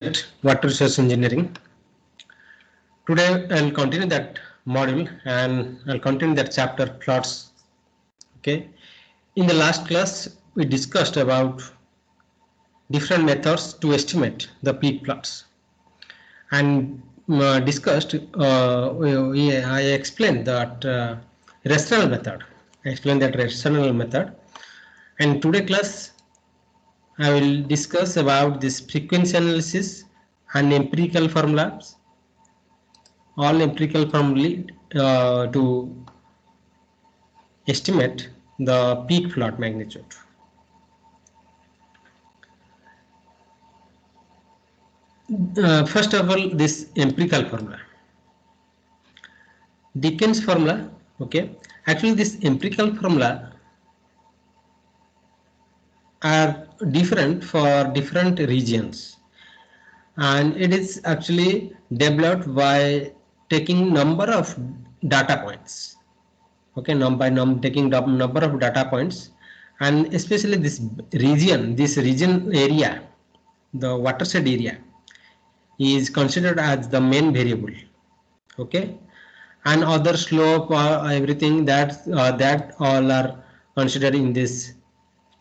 at Water Resource Engineering. Today I'll continue that module and I'll continue that chapter plots. Okay. In the last class we discussed about different methods to estimate the peak plots and discussed I explained that rational method. I explained that rational method, and today class I will discuss about this frequency analysis and empirical formulas, all empirical formulae to estimate the peak plot magnitude. First of all, this empirical formula, Dickens formula. Okay, actually this empirical formula are different for different regions, and it is actually developed by taking number of data points. Okay, taking the number of data points, and especially this region area, the watershed area is considered as the main variable. Okay, and other slope or everything that all are considered in this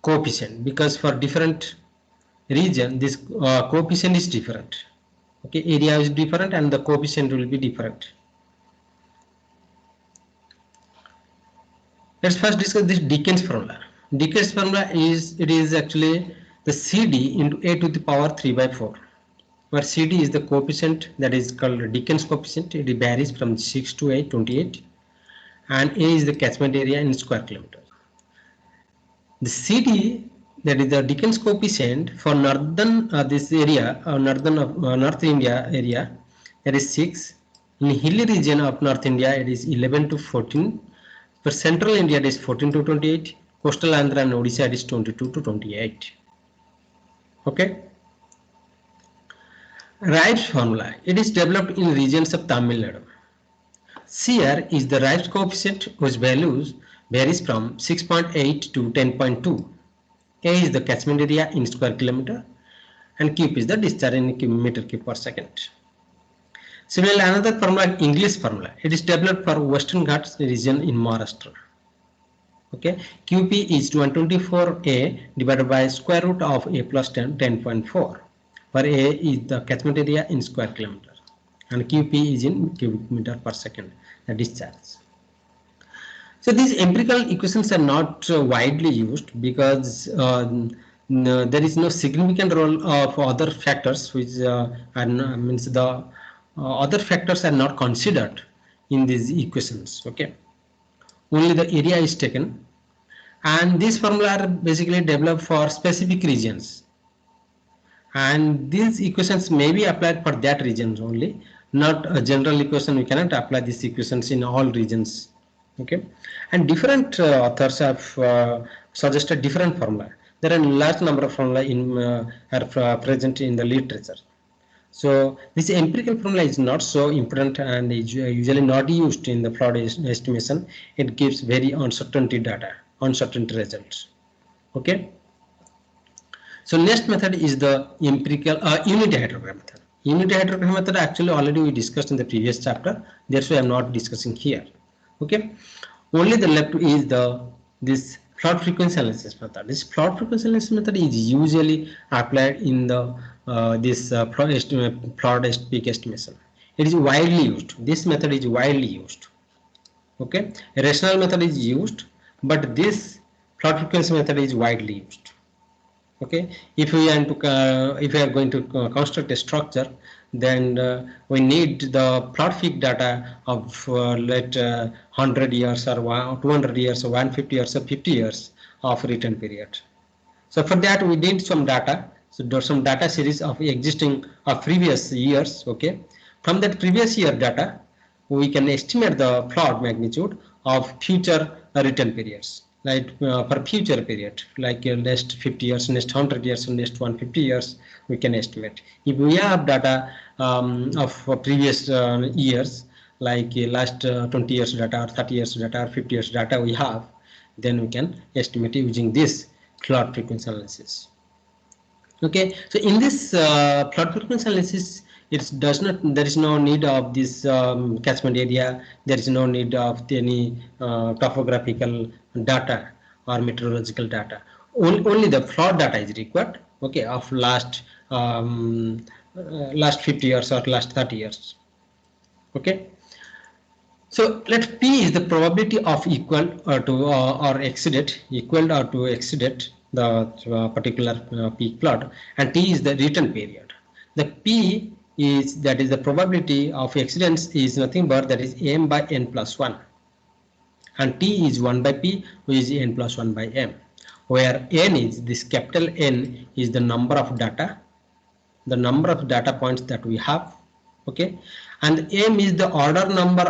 coefficient, because for different region this coefficient is different. Okay, area is different and the coefficient will be different. Let's first discuss this Dickens formula. Dickens formula is actually the CD into a to the power 3 by 4, where CD is the coefficient that is called Dickens coefficient. It varies from 6 to 28, and A is the catchment area in square kilometer. The CD, that is the Dickens coefficient for northern this area, North India area, that is 6. In hilly region of North India it is 11 to 14. For central India it is 14 to 28. Coastal Andhra and Odisha it is 22 to 28. Okay. Rives formula, it is developed in regions of Tamil Nadu. CR is the Rives coefficient whose values varies from 6.8 to 10.2. A is the catchment area in square kilometer, and cube is the discharge in meter cube per second. Similarly, another formula, English formula, it is developed for Western Ghats region in Maharashtra. Okay, QP is 124A divided by square root of A plus 10.4, where A is the catchment area in square kilometer and QP is in cubic meter per second, the discharge. So these empirical equations are not widely used because there is no significant role of other factors, which means the other factors are not considered in these equations. Okay, only the area is taken, and these formula are basically developed for specific regions, and these equations may be applied for that regions only, not a general equation. We cannot apply these equations in all regions. Okay, and different authors have suggested different formula. There are a large number of formula are present in the literature. So this empirical formula is not so important and is usually not used in the plot estimation. It gives very uncertainty data, uncertainty results. Okay. So next method is the empirical unity hydrogram method. Unity hydrogram method actually already we discussed in the previous chapter. Therefore, I am not discussing here. Okay. Only the left is this plot frequency analysis method. This plot frequency analysis method is usually applied in the plot peak estimation. It is widely used. This method is widely used. Okay, a rational method is used, but this plot frequency method is widely used. Okay, if we are going to construct a structure, then we need the plot peak data of 100 years or 200 years or 150 years or 50 years of return period. So for that we need some data. So there's some data series of existing of previous years. Okay, from that previous year data we can estimate the plot magnitude of future return periods. Like for future period, like next 50 years, next 100 years, next 150 years, we can estimate. If we have data of previous years, like last 20 years data or 30 years data or 50 years data we have, then we can estimate using this plot frequency analysis. Okay, so in this flood frequency analysis, it does not. There is no need of this catchment area. There is no need of any topographical data or meteorological data. Only the flood data is required. Okay, of last 50 years or last 30 years. Okay. So let P is the probability of equal to or exceeded, equal or to exceeded the particular peak flood, and T is the return period. The P is, that is the probability of exceedance, is nothing but that is m by n plus 1, and T is 1 by P, which is n plus 1 by m, where n is this capital N is the number of data, the number of data points that we have. Okay, and m is the order number.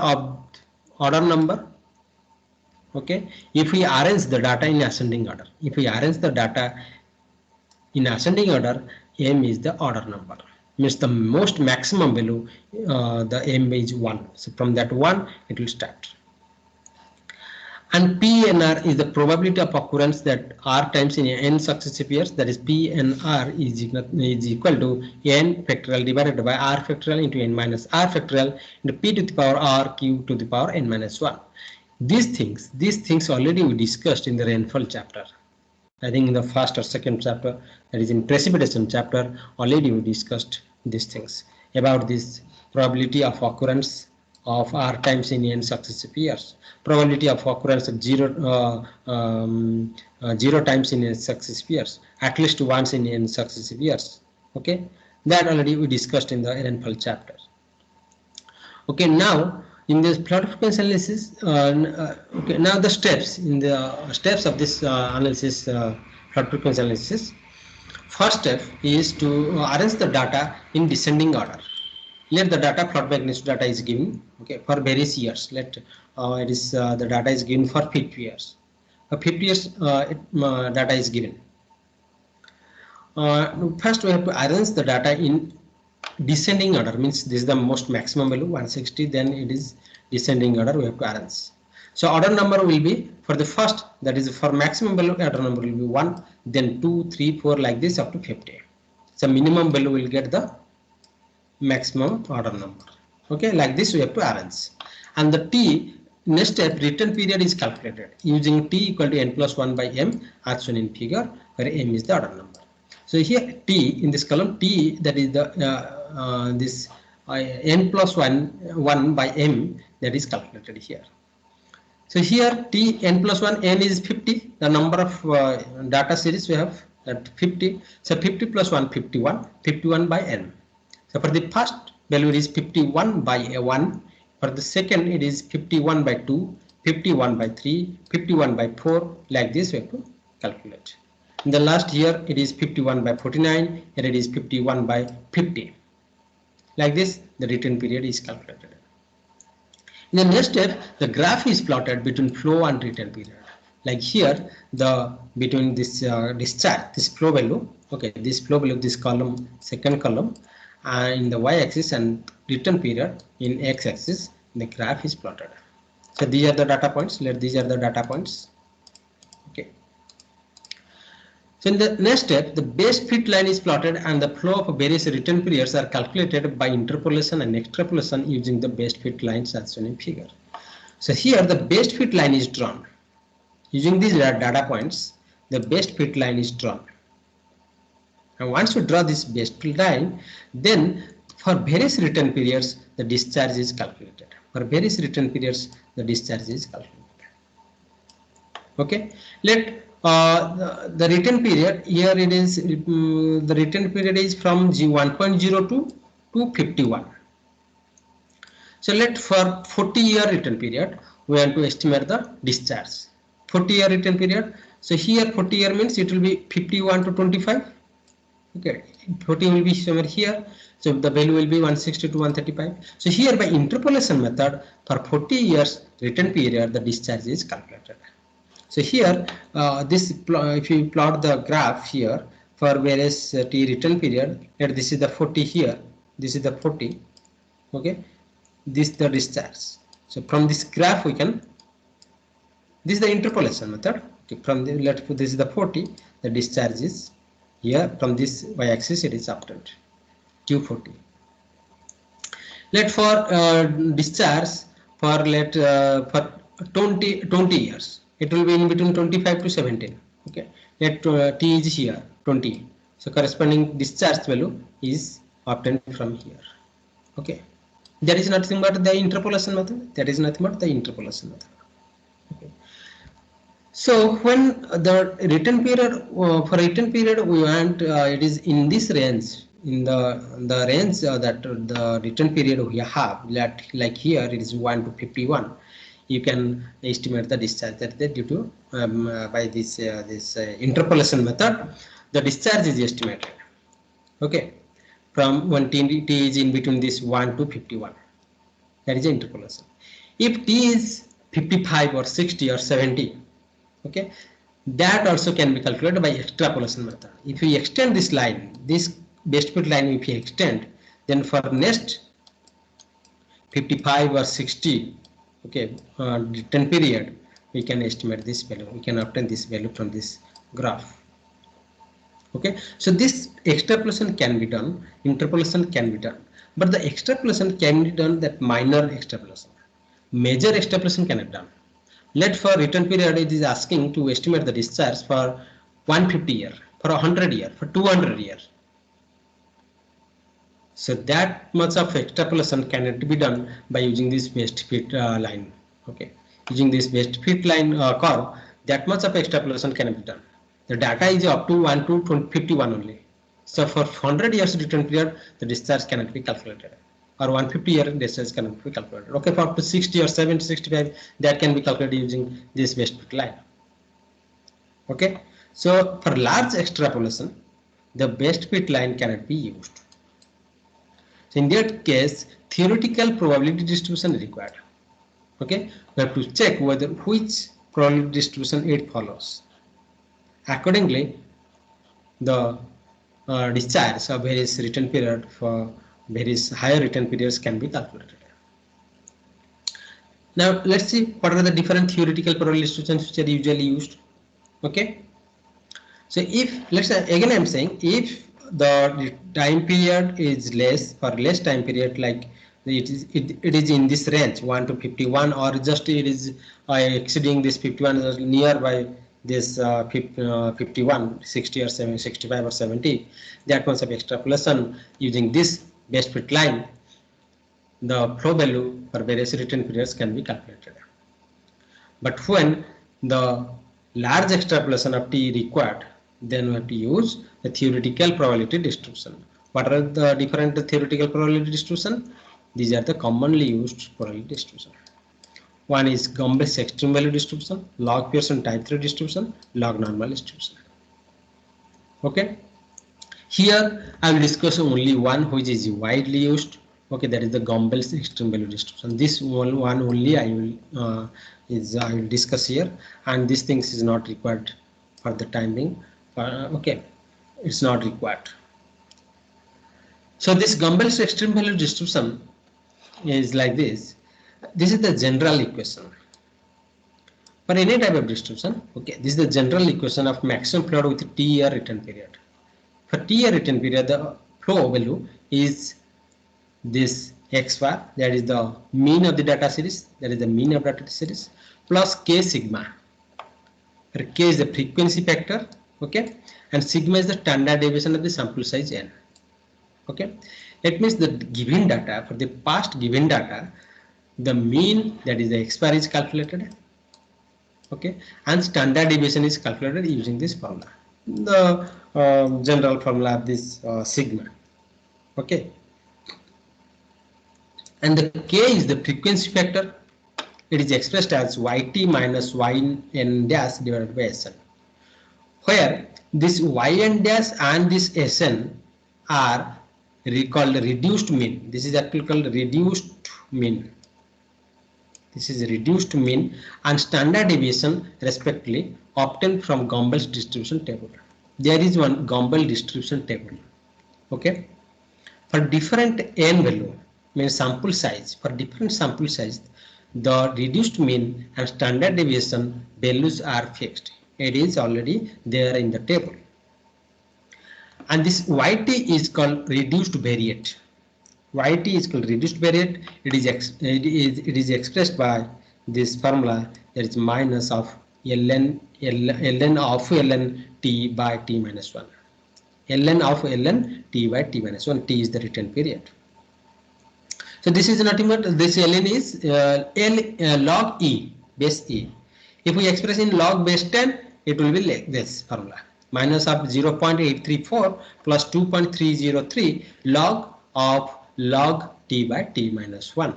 Okay, if we arrange the data in ascending order, if we arrange the data in ascending order, m is the order number, means the most maximum value, the m is 1, so from that 1 it will start. And PNR is the probability of occurrence that r times in n successive years, that is PNR is equal to n factorial divided by r factorial into n minus r factorial into p to the power r q to the power n minus 1. These things already we discussed in the rainfall chapter. I think in the first or second chapter, that is in precipitation chapter, already we discussed these things about this probability of occurrence of r times in n successive years, probability of occurrence of 0 times in n successive years, at least once in n successive years. Okay, that already we discussed in the rainfall chapter. Okay, now in this flood frequency analysis, okay, now the steps in the steps of this analysis, flood frequency analysis. First step is to arrange the data in descending order. Let the data flood magnitude data is given, okay, for various years. Let it is the data is given for 50 years. For 50 years data is given. First we have to arrange the data in descending order, means this is the most maximum value 160, then it is descending order we have to arrange. So order number will be for the first, that is for maximum value, order number will be 1, then 2, 3, 4 like this up to 50. So minimum value will get the maximum order number. Okay, like this we have to arrange. And the T, next step, return period is calculated using T equal to n plus 1 by m as shown in figure, where m is the order number. So here T in this column, T, that is the this n plus 1 by m, that is calculated here. So here T n plus 1, n is 50, the number of data series we have at 50. So 50 plus 1, 51, 51 by n. So for the first value it is 51 by 1, for the second it is 51 by 2, 51 by 3, 51 by 4, like this we have to calculate. In the last year it is 51 by 49, here it is 51 by 50. Like this the return period is calculated. In the next step, the graph is plotted between flow and return period. Like here, the between this discharge, this flow value, okay, this flow value, this column, second column, in the y-axis, and return period in x-axis, the graph is plotted. So these are the data points. These are the data points. Okay. So in the next step, the base fit line is plotted and the flow of various return periods are calculated by interpolation and extrapolation using the base fit lines as shown in figure. So here the base fit line is drawn. Using these data points, the base fit line is drawn. And once you draw this base fit line, then for various return periods, the discharge is calculated. For various return periods, the discharge is calculated. Okay, let the return period here, it is the return period is from G1.02 to 51. So let for 40-year return period we want to estimate the discharge. 40-year return period. So here 40-year means it will be 51 to 25. Okay, 40 will be somewhere here. So the value will be 160 to 135. So here by interpolation method for 40 years return period the discharge is calculated. So here if you plot the graph here for various t return period, and this is the 40 here, this is the 40, okay, this is the discharge. So from this graph we can, this is the interpolation method, okay, from the, let's put this is the 40, the discharge is Here from this y-axis it is obtained Q40. Let for discharge for for 20 years, it will be in between 25 to 17. Okay, let t is here 20, so corresponding discharge value is obtained from here. Okay, that is nothing but the interpolation method. That is nothing but the interpolation method. Okay. So when the return period for return period we want it is in this range, in the range that the return period we have, that like here it is 1 to 51. You can estimate the discharge that due to by this interpolation method, the discharge is estimated. Okay, from when t is in between this 1 to 51. That is the interpolation. If t is 55 or 60 or 70, okay, that also can be calculated by extrapolation method. If we extend this line, this best fit line, if we extend, then for next 55 or 60, okay, return period, we can estimate this value. We can obtain this value from this graph. Okay, so this extrapolation can be done, interpolation can be done, but the extrapolation can be done that minor extrapolation. Major extrapolation cannot done. Let for return period it is asking to estimate the discharge for 150 year, for 100 year, for 200 years. So that much of extrapolation cannot be done by using this best fit line. Okay, using this best fit line curve, that much of extrapolation cannot be done. The data is up to 1 to 51 only. So for 100 years return period, the discharge cannot be calculated, or 150 year discharge cannot be calculated. Okay, for up to 60 or 70, 65, that can be calculated using this best fit line. Okay, so for large extrapolation, the best fit line cannot be used. So in that case, theoretical probability distribution is required. Okay, we have to check whether which probability distribution it follows. Accordingly, the discharge of various return period for various higher return periods can be calculated. Now let's see what are the different theoretical probability distributions which are usually used. Okay, so if let's say again I'm saying if the time period is less, for less time period, like it is in this range 1 to 51, or just it is exceeding this 51 nearby this 51, 60 or 70, 65 or 70, that much of extrapolation using this best fit line, the flow value for various return periods can be calculated. But when the large extrapolation of t required, then we have to use the theoretical probability distribution. What are the different theoretical probability distribution? These are the commonly used probability distribution. One is Gumbel's extreme value distribution, log Pearson type 3 distribution, log normal distribution. Okay. Here I will discuss only one which is widely used. Okay, that is the Gumbel's extreme value distribution. This one only I will discuss here, and these things is not required for the time being. Okay, it's not required. So this Gumbel's extreme value distribution is like this. This is the general equation for any type of distribution. Okay, this is the general equation of maximum plot with t-year return period. For t-year return period, the flow value is this x bar, that is the mean of the data series, that is the mean of data series, plus k sigma. Where k is the frequency factor, okay, and sigma is the standard deviation of the sample size n. Okay, it means the given data, for the past given data, the mean, that is the x bar, is calculated. Okay, and standard deviation is calculated using this formula, the general formula of this sigma. Okay, and the k is the frequency factor. It is expressed as yt minus yn dash divided by sn, where this yn dash and this sn are called reduced mean. This is actually called reduced mean. This is reduced mean and standard deviation respectively obtained from Gumbel's distribution table. There is one Gumbel distribution table. Okay, for different n value, means sample size, for different sample size, the reduced mean and standard deviation values are fixed. It is already there in the table. and this yt is called reduced variate. Yt is called reduced variate. It is expressed by this formula, that is minus of ln of ln t by t minus 1. Ln of ln t by t minus 1. T is the return period. So this is nothing but this ln is log e, base e. If we express in log base 10, it will be like this formula, minus of 0.834 plus 2.303 log of log t by t minus 1.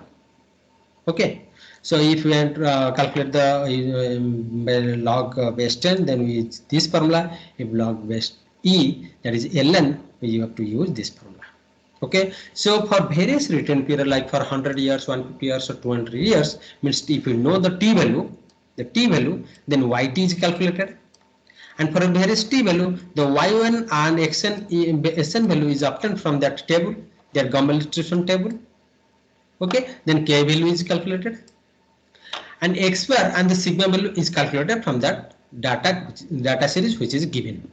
Okay, so if we calculate the log base 10, then we use this formula. If log base e, that is ln, we have to use this formula. Okay, so for various return period, like for 100 years, 150 years, or 200 years, means if you know the t value, then yt is calculated. And for a various t value, the y1 and xn value is obtained from that table, that Gumbel distribution table. Okay, then k value is calculated, and x bar and the sigma value is calculated from that data series which is given.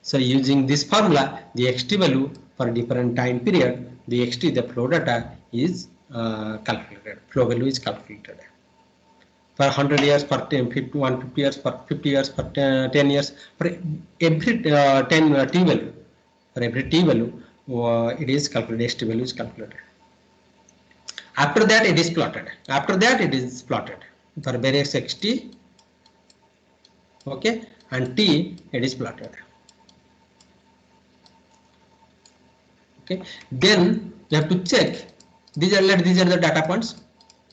So using this formula, the xt value for different time period, the xt, the flow data is calculated. Flow value is calculated. For 100 years, for 150 years, for 50 years, for 10 years, for every 10 t value, for every t value, it is calculated. Xt value is calculated. After that, it is plotted. For various xt, okay, and t, it is plotted. Okay, then you have to check. These are the data points.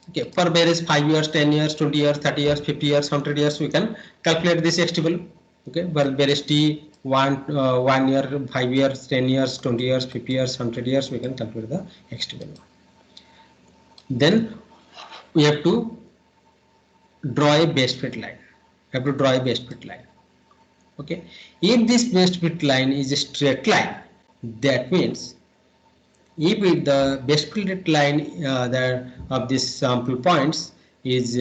Okay, for various 5 years, 10 years, 20 years, 30 years, 50 years, 100 years, we can calculate this xt value. Okay, for various t, 1 year, 5 years, 10 years, 20 years, 50 years, 100 years, we can calculate the xt value. Then we have to draw a base fit line. Okay, if this base fit line is a straight line, that means if the base fit line of this sample points is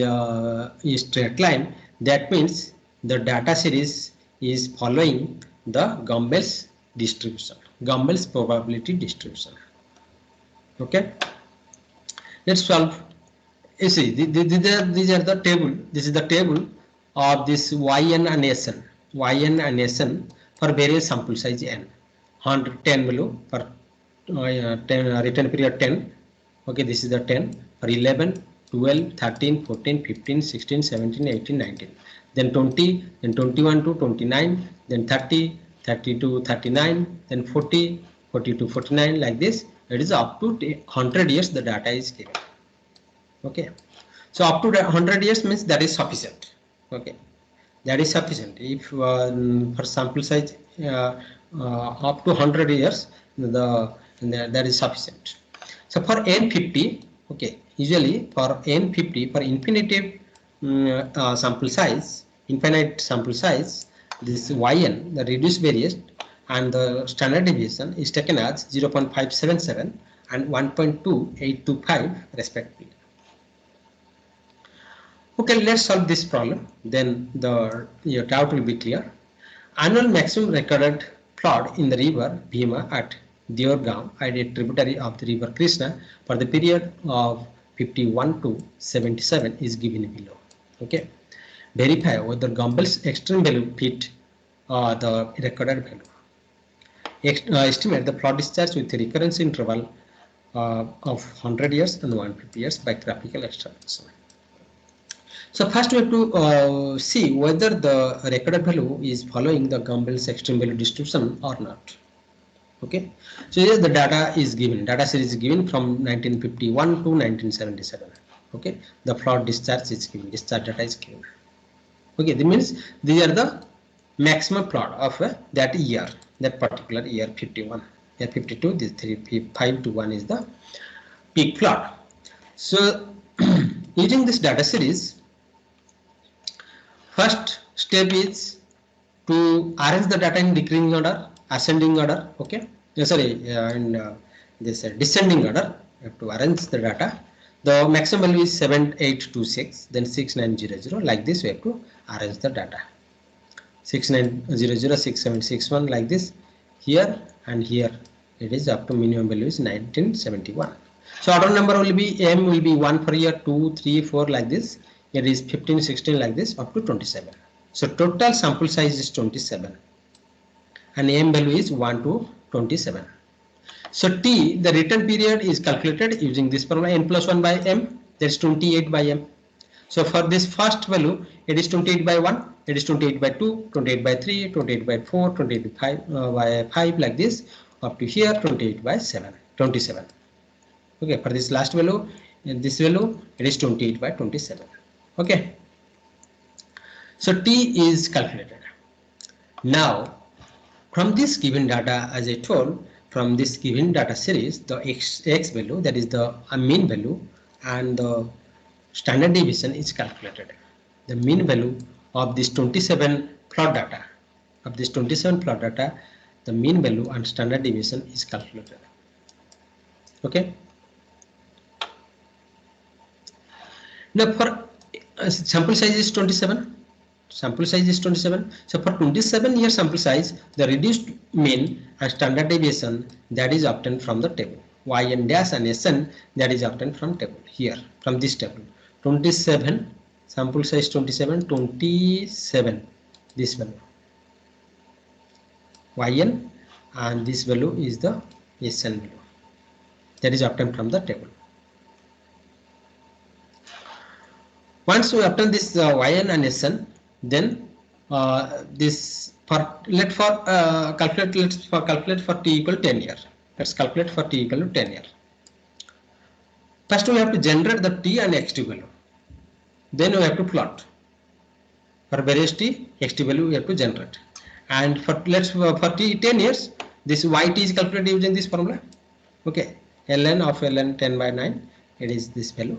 straight line, that means the data series is following the Gumbel's distribution, Gumbel's probability distribution. Okay, let's solve. You see, these are the table. This is the table of this yn and sn for various sample size n. 110 value for 10 return period 10. Okay, this is the 10 for 11, 12, 13, 14, 15, 16, 17, 18, 19. Then 20, then 21 to 29, then 30, 30 to 39, then 40, 40 to 49, like this. It is up to 100 years the data is given. Okay, so up to 100 years means that is sufficient. Okay, that is sufficient. If for sample size up to 100 years, that is sufficient. So for n50, okay, usually for n50, for infinite sample size, this yn, the reduced variance, and the standard deviation is taken as 0.577 and 1.2825 respectively. Okay, let's solve this problem. Then your doubt will be clear. Annual maximum recorded flood in the river Bhima at Deorgaon, a tributary of the river Krishna, for the period of 51 to 77 is given below. Okay, verify whether Gumbel's extreme value fit the recorded value. Estimate the flood discharge with a recurrence interval of 100 years and 150 years by graphical extraction. So first we have to see whether the recorded value is following the Gumbel's extreme value distribution or not. Okay, so here the data is given, data series is given from 1951 to 1977. Okay, the flood discharge is given, discharge data is given. Okay, that means these are the maximum flood of that year, that particular year 51, year 52, this 5 to 1 is the peak flood. So using this data series, first step is to arrange the data in decreasing order, ascending order. Okay, in this descending order. You have to arrange the data. The maximum value is 7826, then 6900. Like this, we have to arrange the data. 6900, 6761, like this. here and here. It is up to minimum value is 1971. So order number will be M will be 1 for year, 2, 3, 4 like this. It is 15, 16 like this up to 27. So total sample size is 27 and M value is 1 to 27. So T, the return period is calculated using this formula N plus 1 by M, that is 28 by M. So for this first value, it is 28 by 1, it is 28 by 2, 28 by 3, 28 by 4, 28 by 5 like this up to here 28 by 7, 27. Okay, for this last value, in this value, it is 28 by 27. Okay. So T is calculated. Now, from this given data, as I told, from this given data series, the X value, that is the mean value, and the standard deviation is calculated. The mean value of this 27 plot data, the mean value and standard deviation is calculated. Okay. Now for sample size is 27. Sample size is 27. So for 27 year sample size, the reduced mean and standard deviation that is obtained from the table. Yn dash and Sn that is obtained from table here, from this table. 27 sample size 27, this value Yn, and this value is the Sn value that is obtained from the table. Once we obtain this Yn and Sn, then this calculate for t equal 10 year. Let's calculate for t equal to 10 year. First we have to generate the t and xt value. Then we have to plot. For various t, xt value we have to generate. And for for t 10 years, this yt is calculated using this formula. Okay, ln of ln 10 by 9, it is this value.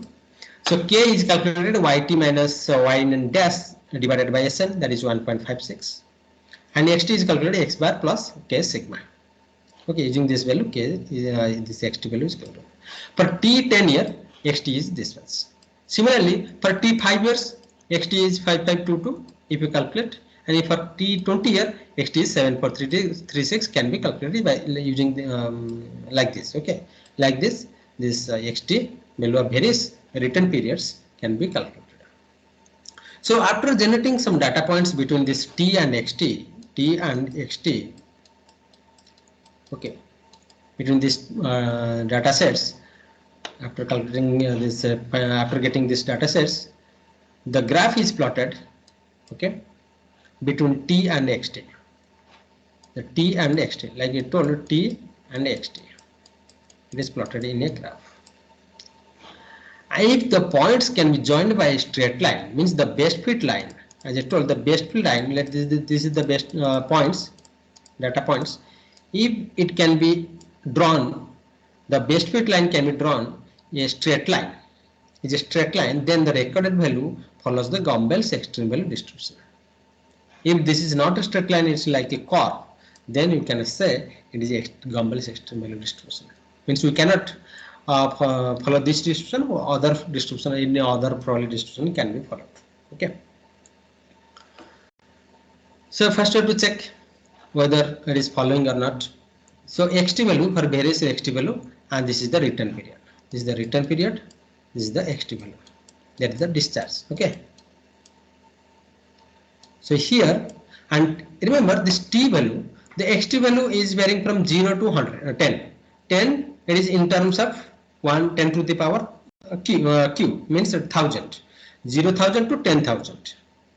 So k is calculated yt minus yn dash divided by Sn, that is 1.56, and xt is calculated x bar plus k sigma. Okay, using this value k, this xt value is calculated. For t 10 year, xt is this one. Similarly, for t 5 years, xt is 5522 if you calculate, and if for t 20 year, xt is 7436 can be calculated by using the, like this. Okay, like this xt value of various return periods can be calculated. So after generating some data points between this t and xt, okay, between these data sets, after calculating after getting these data sets, the graph is plotted, okay, between t and xt. The t and xt, like I told, t and xt, it is plotted in a graph. If the points can be joined by a straight line, means the best fit line, as I told, the best fit line, let this is the best points, data points. If it can be drawn, the best fit line can be drawn a straight line, is a straight line, then the recorded value follows the Gumbel's extreme value distribution. If this is not a straight line, it's like a curve, then you can say it is a Gumbel's extreme value distribution. Means we cannot follow this distribution, or other distribution, any other probability distribution can be followed. Okay. So first we have to check whether it is following or not. So xt value, for various xt value, and this is the return period. This is the return period. This is the xt value. That is the discharge. Okay. So here, and remember this t value, the xt value is varying from 0 to 100, 10. 10 it is in terms of 10 to the power q means 1000, 0,000 to 10,000.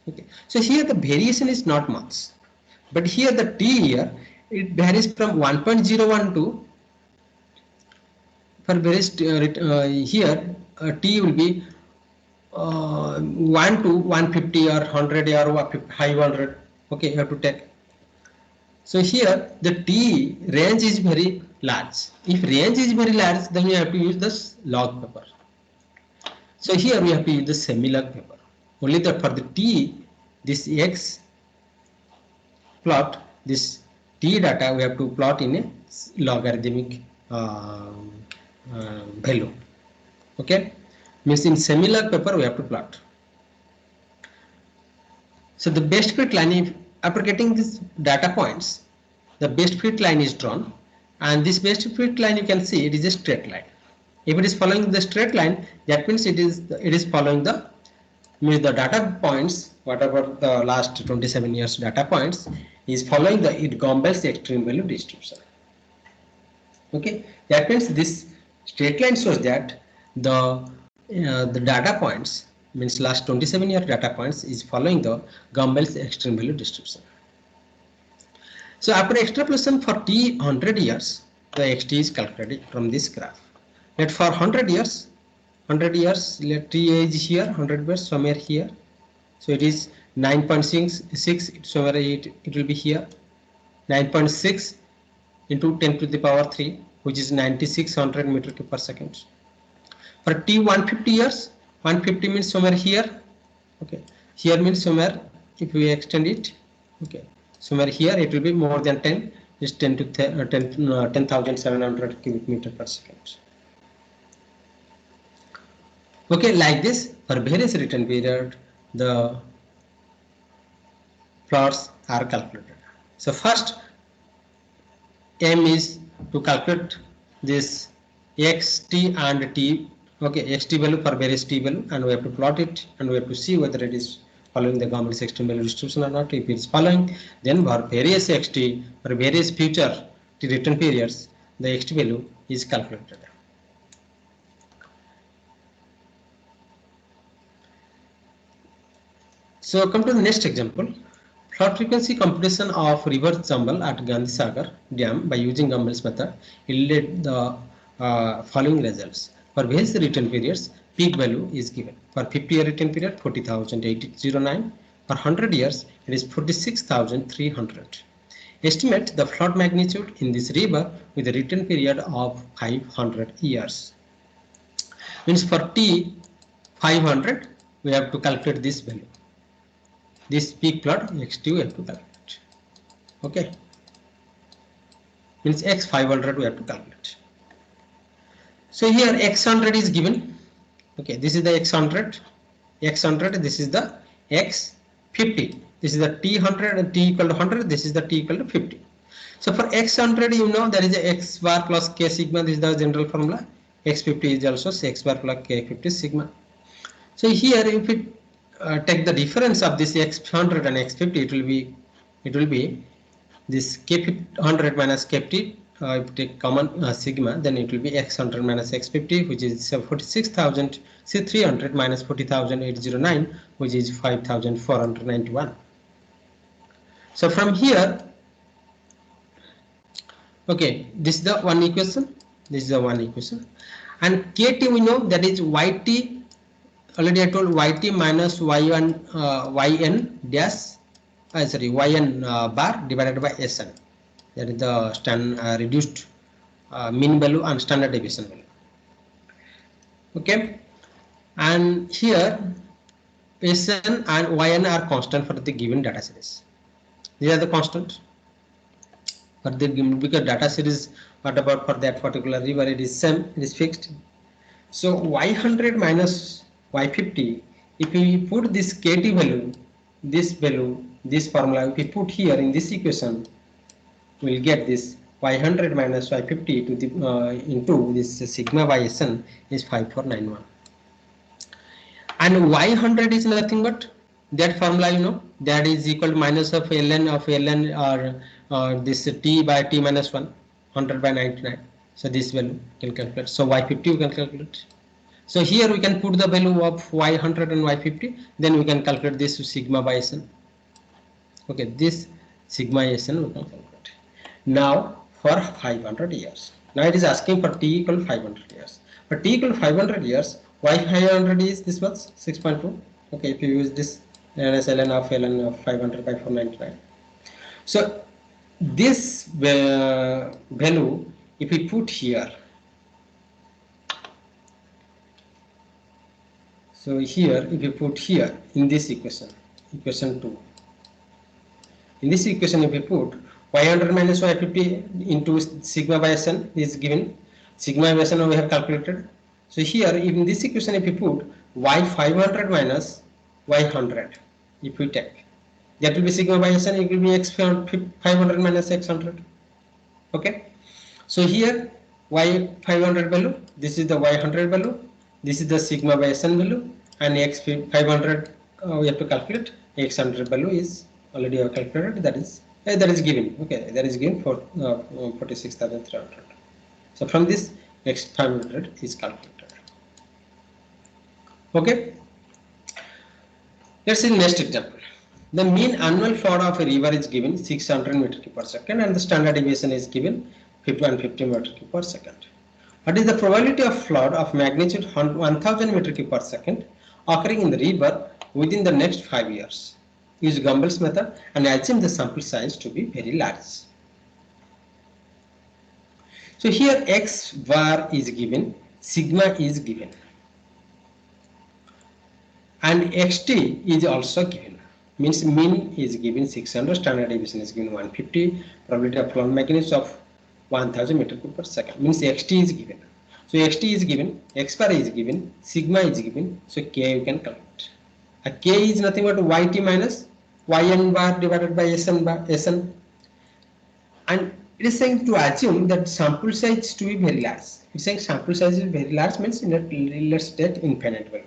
Okay, so here the variation is not much, but here the t here it varies from 1.01 to, for various here t will be 1 to 150 or 100 or 500. Okay, you have to take. So here the t range is very large. If range is very large, then we have to use this log paper. So here we have to use the semi-log paper. Only that for the t, this x plot, this t data we have to plot in a logarithmic value. Okay, means in semi-log paper we have to plot. So the best fit line, if after getting these data points, the best fit line is drawn, and this best fit line you can see it is a straight line. If it is following the straight line, that means it is following the data points, whatever the last 27 years data points is following the Gumbel's extreme value distribution. Okay, that means this straight line shows that the data points means last 27-year data points is following the Gumbel's extreme value distribution. So after extrapolation for t 100 years, the xt is calculated from this graph. Let for 100 years, let t is here, 100 years somewhere here. So it is 9.66, somewhere it will be here. 9.6 into 10 to the power 3, which is 9600 meter cube per second. For t 150 years, 150 means somewhere here. Okay, here means somewhere if we extend it. Okay, somewhere here it will be more than 10, is 10 to 10,700 cubic meter per second. Okay, like this for various return period the plots are calculated. So first aim is to calculate this xt and t. Okay, xt value for various t value, and we have to plot it, and we have to see whether it is following the Gumbel's extreme value distribution or not. If it is following, then for various xt for various future t return periods, the xt value is calculated. So come to the next example. Plot frequency computation of reverse jumble at Gandhi Sagar Dam by using Gumbel's method yielded the following results. For various return periods, peak value is given. For 50-year return period, 40,809. For 100 years, it is 46,300. Estimate the flood magnitude in this river with a return period of 500 years. Means for t 500, we have to calculate this value. This peak flood xt we have to calculate. Okay, means x 500 we have to calculate. So here x 100 is given. Okay, this is the x 100, this is the x 50, this is the t 100 and t equal to 100, this is the t equal to 50. So for x 100, you know there is a x bar plus k sigma, this is the general formula. X 50 is also x bar plus k 50 sigma. So here if we take the difference of this x 100 and x 50, it will be this k 100 minus k 50. If you take common sigma, then it will be x 100 minus x 50, which is 46,300 minus 40,809, which is 5,491. So from here, okay, this is the one equation, and kt we know that is yt. Already I told yt minus yn dash, yn bar divided by Sn. That is the reduced mean value and standard deviation value. Okay, and here Sn and Yn are constant for the given data series. These are the constants for the given, because data series what about for that particular river it is same, it is fixed. So y100 minus y50, if we put this kt value, this formula, if we put here in this equation, we will get this y100 minus y50 to the into this sigma by Sn is 5491, and y100 is nothing but that formula, you know, that is equal to minus of ln or this t by t minus 1, 100 by 99. So this value can calculate. So y50 we can calculate. So here we can put the value of y100 and y50, then we can calculate this sigma by Sn. Okay, this sigma Sn we can calculate. Now for 500 years. Now it is asking for t equal to 500 years. For t equal to 500 years, y500 is this much, 6.2. Okay, if you use this as ln of 500 by 499. So this value, if we put here, so here if you put here in this equation 2, in this equation if we put y100 minus y50 into sigma by Sn is given, sigma by Sn we have calculated. So here in this equation if we put y500 minus y100, if we take, that will be sigma by Sn, it will be x 500 minus x 100. Okay, so here y 500 value, this is the y 100 value, this is the sigma by Sn value, and x 500 we have to calculate. X 100 value is already calculated, that is given. Okay, that is given for 46,300. So from this x 500 is calculated. Okay, let's see the next example. The mean annual flood of a river is given 600 meter cube per second and the standard deviation is given 150 meter cube per second. What is the probability of flood of magnitude 1000 meter cube per second occurring in the river within the next 5 years? Use Gumbel's method and assume the sample size to be very large. So here x bar is given, sigma is given, and xt is also given. Means mean is given 600, standard deviation is given 150, probability of flood magnitude of 1000 meter cube per second. Means xt is given. So xt is given, x bar is given, sigma is given. So k you can calculate. K is nothing but yt minus yn bar divided by sn bar sn. And it is saying to assume that sample size to be very large. It's saying sample size is very large means let's take infinite value.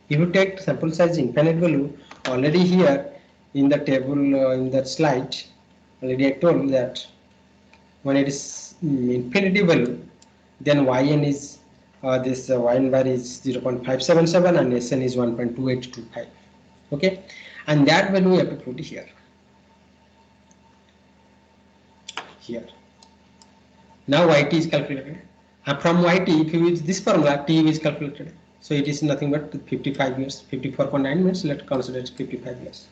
If you take sample size infinite value, already here in the table in that slide, already I told that when it is infinity value, then yn is this yn bar is 0.577 and sn is 1.2825. Okay, and that value we have to put here. Here. Now yt is calculated. And from yt, if you use this formula, t is calculated. So it is nothing but 55 years, 54.9 minutes. Let's consider it 55 years.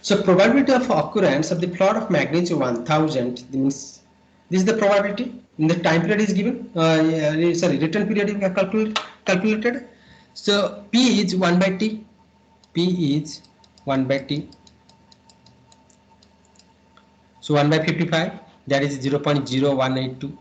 So probability of occurrence of the plot of magnitude 1000 means this is the probability. In the time period is given. Sorry, return period we have calculated. So p is 1 by t. P is 1 by t. So 1 by 55, that is 0.0182.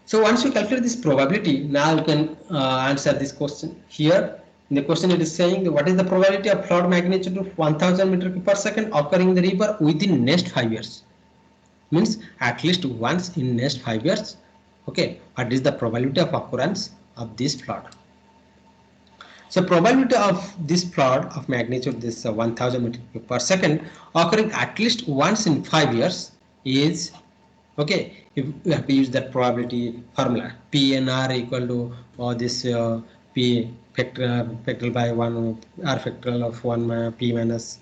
So once you calculate this probability, now you can answer this question. Here in the question it is saying what is the probability of flood magnitude of 1000 meter cube per second occurring in the river within next 5 years. Means at least once in next 5 years. Okay, what is the probability of occurrence of this flood? So probability of this flood of magnitude this 1000 meter cube per second occurring at least once in 5 years is, okay, if we have to use that probability formula, PNR equal to this P factorial by 1 R factorial of 1 P minus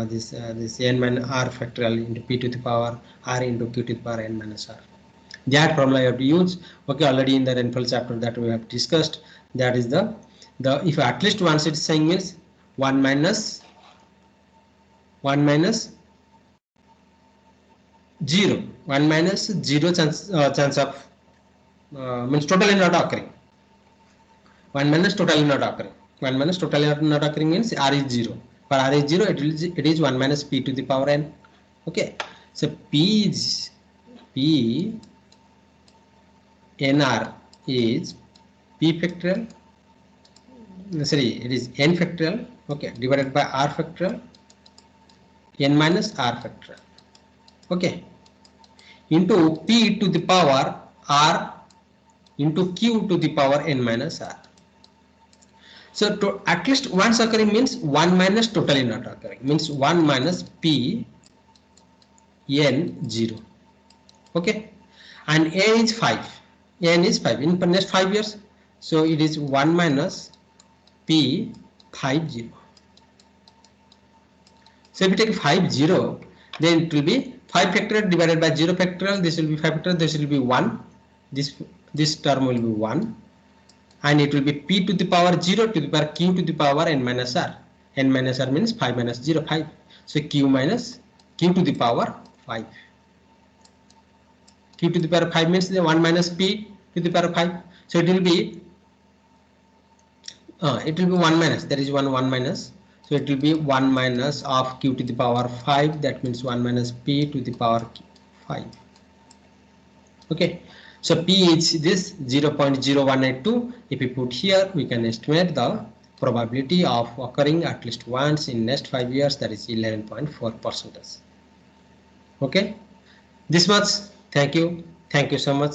this n minus R factorial into P to the power R into Q to the power n minus R. That formula you have to use. Okay, already in the rainfall chapter that we have discussed, that is the if at least once it's saying means 1 minus 0, 1 minus 0 chance of means totally not occurring. 1 minus totally not occurring. 1 minus totally not occurring means R is 0. For R is 0, it is 1 minus P to the power n. Okay, so P NR is P factorial. Sorry, it is n factorial. Okay, divided by R factorial n minus R factorial. Okay, into P to the power R into Q to the power n minus R. So to at least once occurring means 1 minus totally not occurring means 1 minus P n 0. Okay, and A is 5, n is 5 in the next 5 years. So it is 1 minus P 50. So if you take 50, then it will be 5 factorial divided by 0 factorial. This will be 5 factorial. This will be 1. This term will be 1, and it will be P to the power 0 to the power Q to the power n minus R. N minus R means 5 minus 0, 5. So Q to the power 5. Q to the power 5 means the 1 minus P to the power 5. So it will be 1 minus, there is 1 minus, so it will be 1 minus of Q to the power 5, that means 1 minus P to the power 5. Okay, so P is this 0.0182. If we put here, we can estimate the probability of occurring at least once in next 5 years, that is 11.4%. Okay, This much. Thank you. Thank you so much.